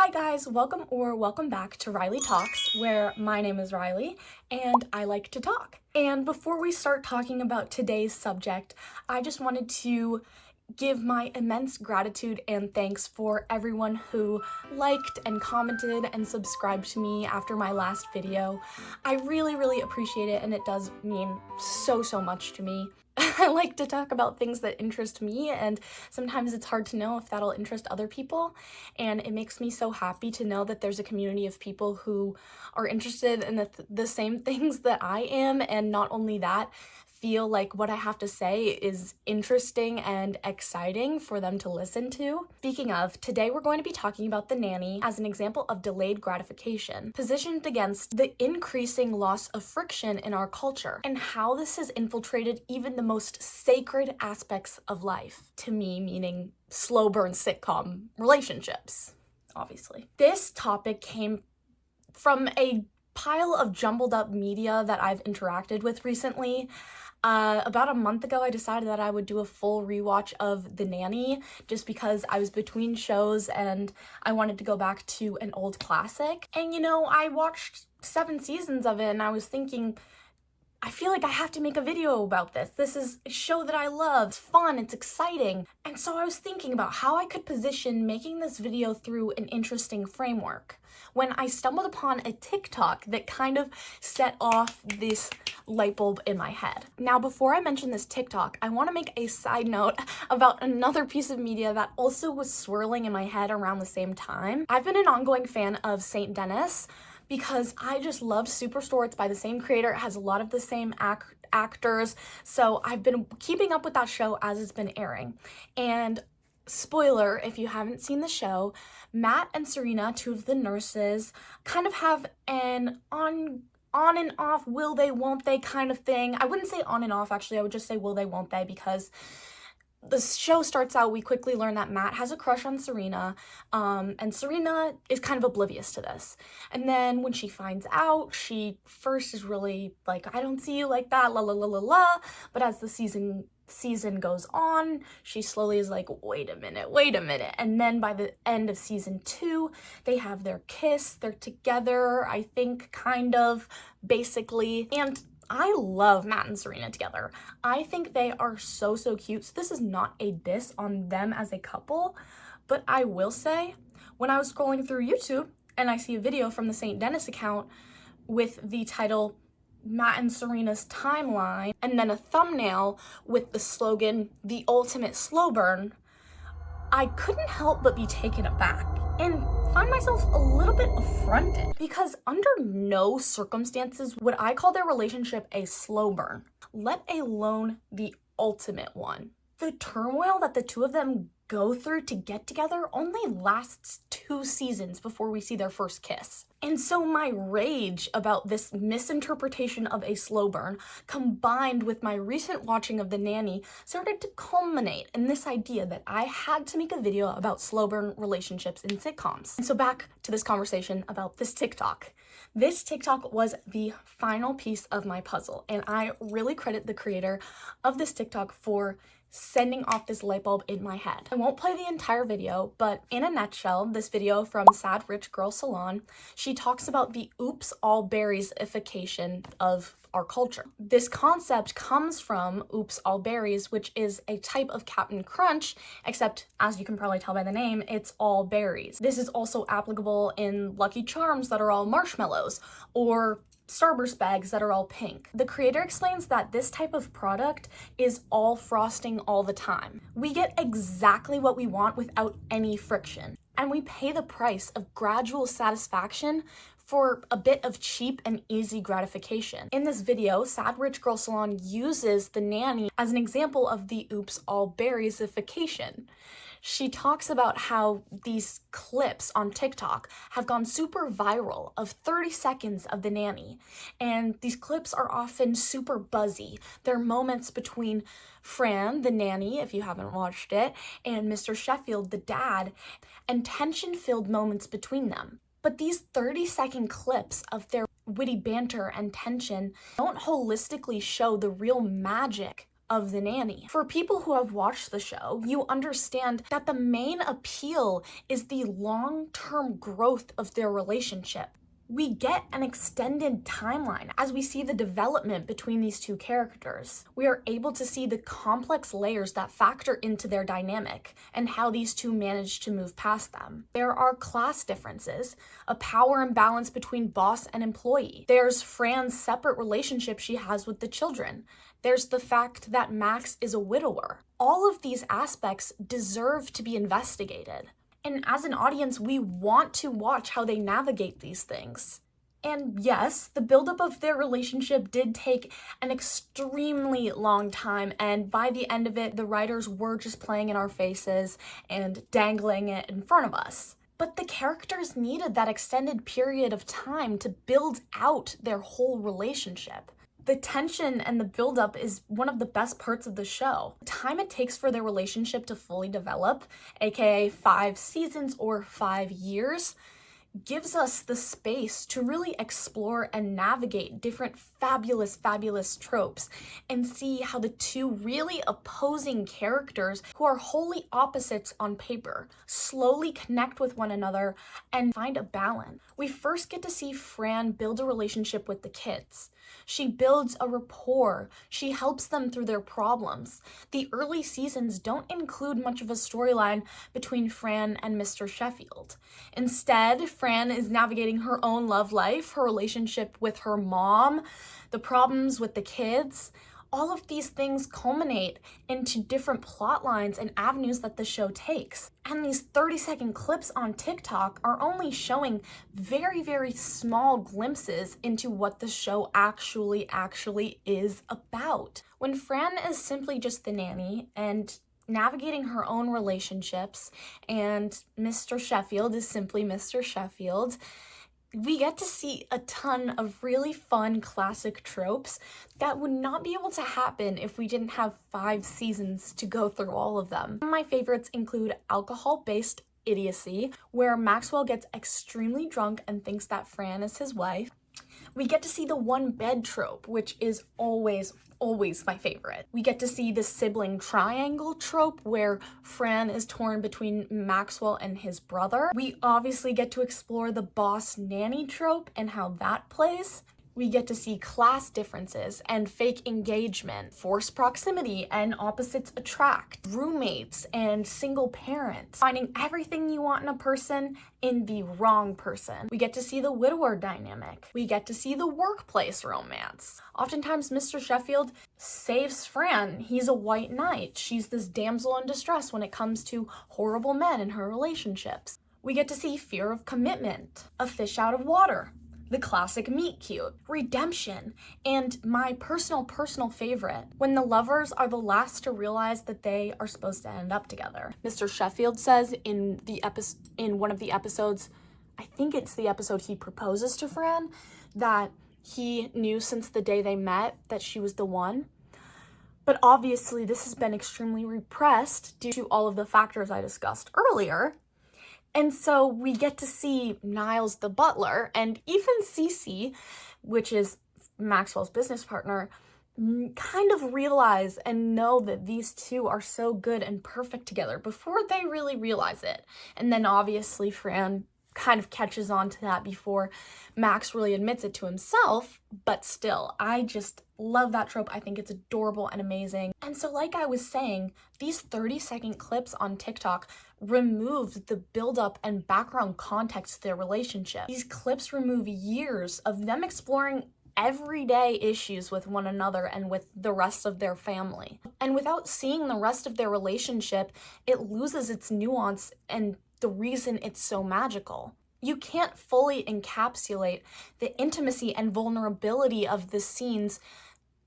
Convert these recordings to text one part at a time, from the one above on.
Hi guys, welcome back to Riley Talks, where my name is Riley and I like to talk. And before we start talking about today's subject, I just wanted to give my immense gratitude and thanks for everyone who liked and commented and subscribed to me after my last video. I really appreciate it, and it does mean so much to me. I like to talk about things that interest me, and sometimes it's hard to know if that'll interest other people, and it makes me so happy to know that there's a community of people who are interested in the same things that I am, and not only that, feel like what I have to say is interesting and exciting for them to listen to. Speaking of, today we're going to be talking about the nanny as an example of delayed gratification, positioned against the increasing loss of friction in our culture, and how this has infiltrated even the most sacred aspects of life. To me, meaning slow burn sitcom relationships, obviously. This topic came from a pile of jumbled up media that I've interacted with recently. About a month ago, I decided that I would do a full rewatch of The Nanny just because I was between shows and I wanted to go back to an old classic. And I watched 7 seasons of it and I was thinking, I feel like I have to make a video about this. This is a show that I love. It's fun, it's exciting. And so I was thinking about how I could position making this video through an interesting framework when I stumbled upon a TikTok that kind of set off this light bulb in my head. Now, before I mention this TikTok, I want to make a side note about another piece of media that also was swirling in my head around the same time. I've been an ongoing fan of St. Dennis because I just loved Superstore. It's by the same creator. It has a lot of the same actors. So I've been keeping up with that show as it's been airing. And spoiler, if you haven't seen the show, Matt and Serena, 2 of the nurses, kind of have an on and off, will they, won't they kind of thing. I wouldn't say on and off, actually. I would just say will they, won't they, because the show starts out, we quickly learn that Matt has a crush on Serena, and Serena is kind of oblivious to this. And then when she finds out, she first is really like, I don't see you like that, la la la la la. But as the season goes on, she slowly is like, wait a minute. And then by the end of season 2, they have their kiss, they're together, I think, kind of, basically. And I love Matt and Serena together. I think they are so cute. So this is not a diss on them as a couple, but I will say, when I was scrolling through YouTube and I see a video from the St. Dennis account with the title Matt and Serena's timeline, and then a thumbnail with the slogan, "The Ultimate Slow Burn," I couldn't help but be taken aback and find myself a little bit affronted, because under no circumstances would I call their relationship a slow burn, let alone the ultimate one. The turmoil that the 2 of them go through to get together only lasts 2 seasons before we see their first kiss. And so my rage about this misinterpretation of a slow burn, combined with my recent watching of The Nanny, started to culminate in this idea that I had to make a video about slow burn relationships in sitcoms. And so back to this conversation about this TikTok. This TikTok was the final piece of my puzzle, and I really credit the creator of this TikTok for sending off this light bulb in my head. I won't play the entire video, but in a nutshell, this video from Sad Rich Girl Salon, she talks about the oops all berries-ification of our culture. This concept comes from Oops All Berries, which is a type of Captain Crunch, except as you can probably tell by the name, it's all berries. This is also applicable in Lucky Charms that are all marshmallows, or Starburst bags that are all pink. The creator explains that this type of product is all frosting all the time. We get exactly what we want without any friction, and we pay the price of gradual satisfaction for a bit of cheap and easy gratification. In this video, Sad Rich Girl Salon uses The Nanny as an example of the oops all berries-ification. She talks about how these clips on TikTok have gone super viral of 30 seconds of The Nanny, and these clips are often super buzzy. They're moments between Fran, the nanny, if you haven't watched it, and Mr. Sheffield, the dad, and tension-filled moments between them. But these 30-second clips of their witty banter and tension don't holistically show the real magic of The Nanny. For people who have watched the show, you understand that the main appeal is the long-term growth of their relationship. We get an extended timeline as we see the development between these two characters. We are able to see the complex layers that factor into their dynamic and how these two manage to move past them. There are class differences, a power imbalance between boss and employee. There's Fran's separate relationship she has with the children. There's the fact that Max is a widower. All of these aspects deserve to be investigated. And as an audience, we want to watch how they navigate these things. And yes, the buildup of their relationship did take an extremely long time, and by the end of it, the writers were just playing in our faces and dangling it in front of us. But the characters needed that extended period of time to build out their whole relationship. The tension and the buildup is one of the best parts of the show. The time it takes for their relationship to fully develop, aka 5 seasons or 5 years, gives us the space to really explore and navigate different fabulous tropes and see how the two really opposing characters who are wholly opposites on paper slowly connect with one another and find a balance. We first get to see Fran build a relationship with the kids. She builds a rapport. She helps them through their problems. The early seasons don't include much of a storyline between Fran and Mr. Sheffield. Instead, Fran is navigating her own love life, her relationship with her mom, the problems with the kids. All of these things culminate into different plot lines and avenues that the show takes. And these 30-second clips on TikTok are only showing very small glimpses into what the show actually is about. When Fran is simply just the nanny and navigating her own relationships, and Mr. Sheffield is simply Mr. Sheffield, we get to see a ton of really fun classic tropes that would not be able to happen if we didn't have 5 seasons to go through all of them. My favorites include alcohol-based idiocy, where Maxwell gets extremely drunk and thinks that Fran is his wife. We get to see the one bed trope, which is always my favorite. We get to see the sibling triangle trope where Fran is torn between Maxwell and his brother. We obviously get to explore the boss nanny trope and how that plays. We get to see class differences and fake engagement, forced proximity and opposites attract, roommates and single parents, finding everything you want in a person in the wrong person. We get to see the widower dynamic. We get to see the workplace romance. Oftentimes, Mr. Sheffield saves Fran. He's a white knight. She's this damsel in distress when it comes to horrible men in her relationships. We get to see fear of commitment, a fish out of water, the classic meet cute, redemption, and my personal favorite, when the lovers are the last to realize that they are supposed to end up together. Mr. Sheffield says in one of the episodes, I think it's the episode he proposes to Fran, that he knew since the day they met that she was the one. But obviously this has been extremely repressed due to all of the factors I discussed earlier. And so we get to see Niles the butler and even Cece, which is Maxwell's business partner, kind of realize and know that these two are so good and perfect together before they really realize it. And then obviously Fran kind of catches on to that before Max really admits it to himself, but still, I just love that trope. I think it's adorable and amazing. And so like I was saying, these 30-second clips on TikTok removed the buildup and background context to their relationship. These clips remove years of them exploring everyday issues with one another and with the rest of their family. And without seeing the rest of their relationship, it loses its nuance and the reason it's so magical. You can't fully encapsulate the intimacy and vulnerability of the scenes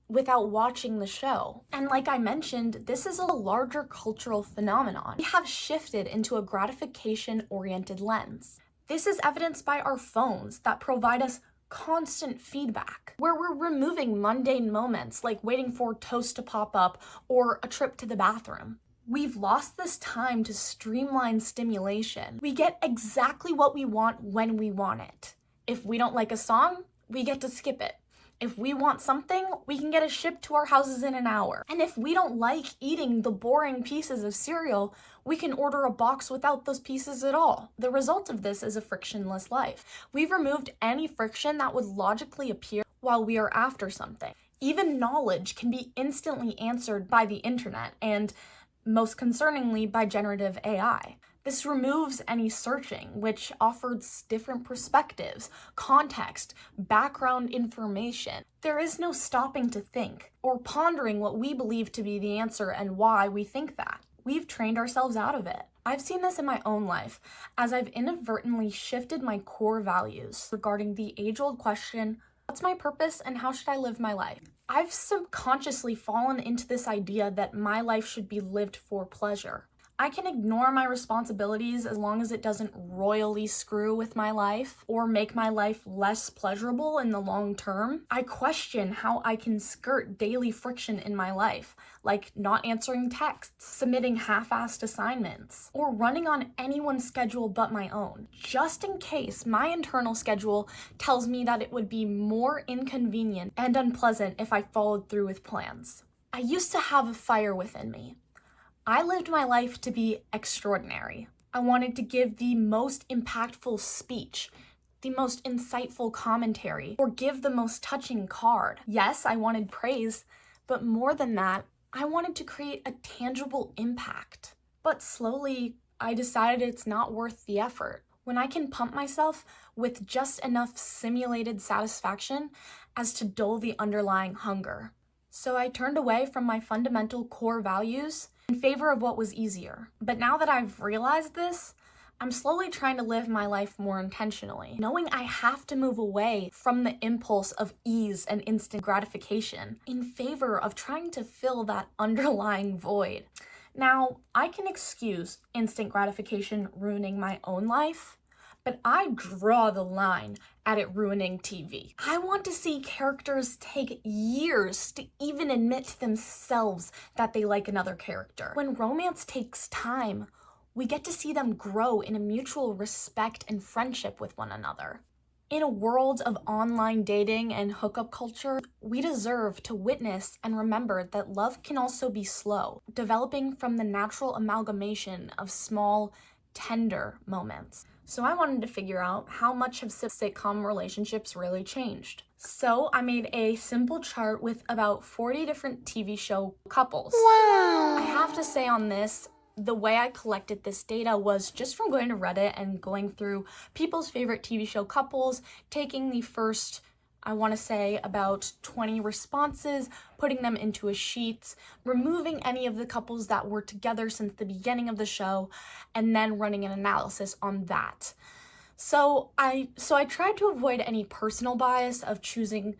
without watching the show. And like I mentioned, this is a larger cultural phenomenon. We have shifted into a gratification-oriented lens. This is evidenced by our phones that provide us constant feedback, where we're removing mundane moments like waiting for toast to pop up or a trip to the bathroom. We've lost this time to streamline stimulation. We get exactly what we want when we want it. If we don't like a song, we get to skip it. If we want something, we can get it shipped to our houses in an hour. And if we don't like eating the boring pieces of cereal, we can order a box without those pieces at all. The result of this is a frictionless life. We've removed any friction that would logically appear while we are after something. Even knowledge can be instantly answered by the internet and, most concerningly, by generative AI. This removes any searching, which offers different perspectives, context, background information. There is no stopping to think or pondering what we believe to be the answer and why we think that. We've trained ourselves out of it. I've seen this in my own life as I've inadvertently shifted my core values regarding the age-old question, what's my purpose and how should I live my life? I've subconsciously fallen into this idea that my life should be lived for pleasure. I can ignore my responsibilities as long as it doesn't royally screw with my life or make my life less pleasurable in the long term. I question how I can skirt daily friction in my life, like not answering texts, submitting half-assed assignments, or running on anyone's schedule but my own, just in case my internal schedule tells me that it would be more inconvenient and unpleasant if I followed through with plans. I used to have a fire within me. I lived my life to be extraordinary. I wanted to give the most impactful speech, the most insightful commentary, or give the most touching card. Yes, I wanted praise, but more than that, I wanted to create a tangible impact. But slowly, I decided it's not worth the effort. When I can pump myself with just enough simulated satisfaction as to dull the underlying hunger. So I turned away from my fundamental core values in favor of what was easier. But now that I've realized this, I'm slowly trying to live my life more intentionally, knowing I have to move away from the impulse of ease and instant gratification in favor of trying to fill that underlying void. Now, I can excuse instant gratification ruining my own life, but I draw the line at it ruining TV. I want to see characters take years to even admit to themselves that they like another character. When romance takes time, we get to see them grow in a mutual respect and friendship with one another. In a world of online dating and hookup culture, we deserve to witness and remember that love can also be slow, developing from the natural amalgamation of small, tender moments. So I wanted to figure out how much have sitcom relationships really changed. So I made a simple chart with about 40 different TV show couples. Wow! I have to say on this, the way I collected this data was just from going to Reddit and going through people's favorite TV show couples, taking the first, I want to say, about 20 responses, putting them into a sheet, removing any of the couples that were together since the beginning of the show, and then running an analysis on that. So I tried to avoid any personal bias of choosing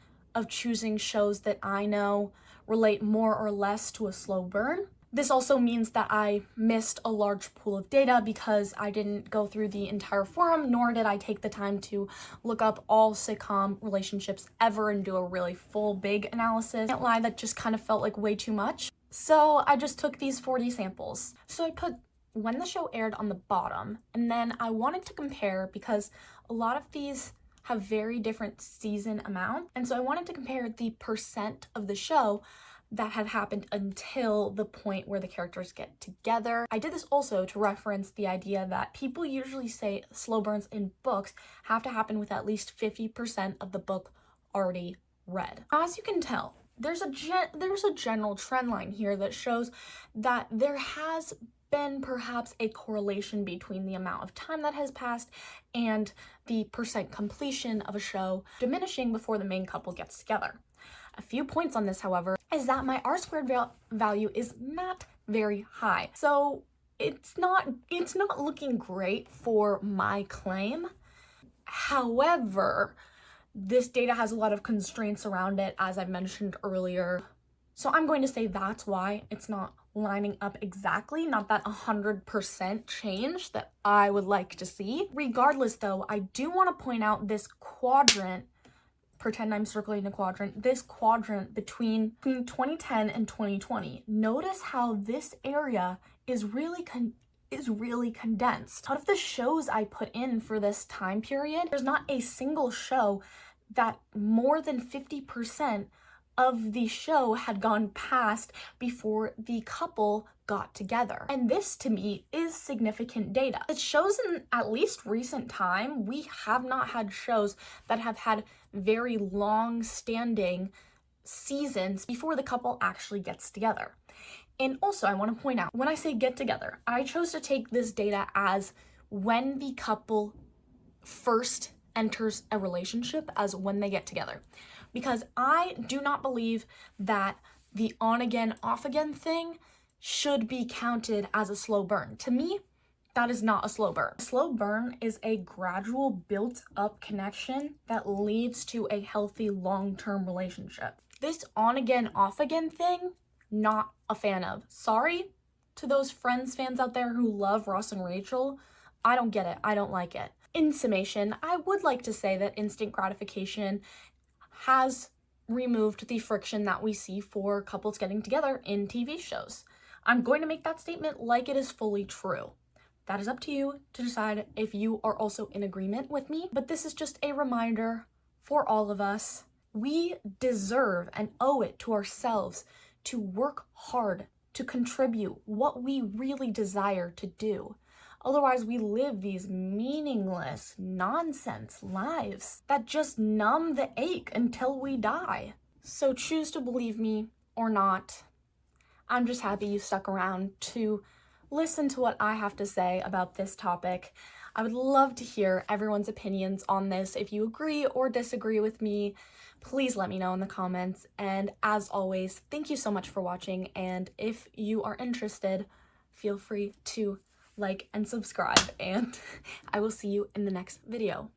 shows that I know relate more or less to a slow burn. This also means that I missed a large pool of data because I didn't go through the entire forum, nor did I take the time to look up all sitcom relationships ever and do a really full, big analysis. I can't lie, that just kind of felt like way too much. So I just took these 40 samples. So I put when the show aired on the bottom, and then I wanted to compare because a lot of these have very different season amount, and so I wanted to compare the percent of the show that had happened until the point where the characters get together. I did this also to reference the idea that people usually say slow burns in books have to happen with at least 50% of the book already read. Now, as you can tell, there's a general trend line here that shows that there has been perhaps a correlation between the amount of time that has passed and the percent completion of a show diminishing before the main couple gets together. A few points on this, however, is that my R-squared value is not very high. So it's not looking great for my claim. However, this data has a lot of constraints around it, as I mentioned earlier. So I'm going to say that's why it's not lining up exactly, not that 100% change that I would like to see. Regardless though, I do want to point out this quadrant. Pretend I'm circling a quadrant. This quadrant between 2010 and 2020. Notice how this area is really condensed. Out of the shows I put in for this time period, there's not a single show that more than 50% of the show had gone past before the couple got together. And this to me is significant data. It shows in at least recent time, we have not had shows that have had very long-standing seasons before the couple actually gets together. And also I want to point out, when I say get together, I chose to take this data as when the couple first enters a relationship as when they get together. Because I do not believe that the on again, off again thing should be counted as a slow burn. To me, that is not a slow burn. A slow burn is a gradual built up connection that leads to a healthy long-term relationship. This on again, off again thing, not a fan of. Sorry to those Friends fans out there who love Ross and Rachel. I don't get it. I don't like it. In summation, I would like to say that instant gratification has removed the friction that we see for couples getting together in TV shows. I'm going to make that statement like it is fully true. That is up to you to decide if you are also in agreement with me, but this is just a reminder for all of us. We deserve and owe it to ourselves to work hard to contribute what we really desire to do. Otherwise, we live these meaningless, nonsense lives that just numb the ache until we die. So choose to believe me or not. I'm just happy you stuck around to listen to what I have to say about this topic. I would love to hear everyone's opinions on this. If you agree or disagree with me, please let me know in the comments. And as always, thank you so much for watching. And if you are interested, feel free to like and subscribe, and I will see you in the next video.